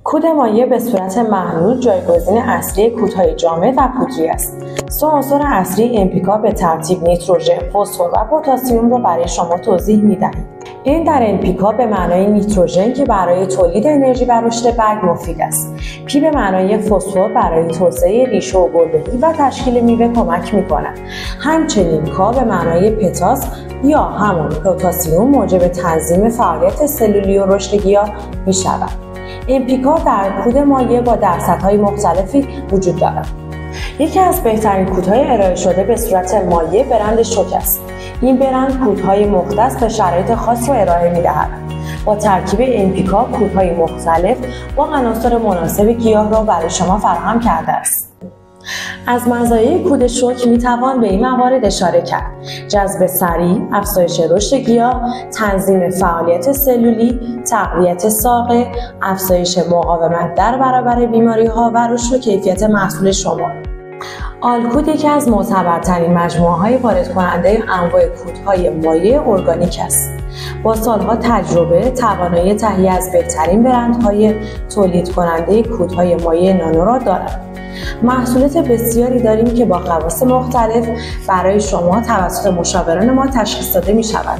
کود مایع به صورت محلول جایگزین اصلی کودهای جامد و پودری است. سه عنصر اصلی NPK به ترتیب نیتروژن، فسفر و پتاسیم را برای شما توضیح می‌دهیم. N در NPK به معنای نیتروژن که برای تولید انرژی و رشد برگ مفید است. P به معنای فسفر برای توسعه ریشه و گلبهی و تشکیل میوه کمک می‌کند. همچنین K به معنای پتاس یا همان پتاسیم موجب تنظیم فعالیت سلولی و رشد گیاه می‌شود. NPK در کود مایع با درصدهای مختلفی وجود دارد. یکی از بهترین کودهای ارائه شده به صورت مایع برند شوک است. این برند کودهای مختص به شرایط خاص را ارائه می‌دهد. با ترکیب NPK کودهای مختلف با عناصر مناسب گیاه را برای شما فراهم کرده است. از مزایای کود شوک میتوان به این موارد اشاره کرد: جذب سریع، افزایش رشد گیاه، تنظیم فعالیت سلولی، تقویت ساقه، افزایش مقاومت در برابر بیماری‌ها و رشد و کیفیت محصول شما. آلکود یکی از معتبرترین مجموعه‌های وارد کننده انواع کودهای مایع ارگانیک است. با سالها تجربه، توانایی تهیه از بهترین برندهای تولید کننده کودهای مایع نانو را دارد. محصولات بسیاری داریم که با خواص مختلف برای شما توسط مشاوران ما تشخیص داده می شود.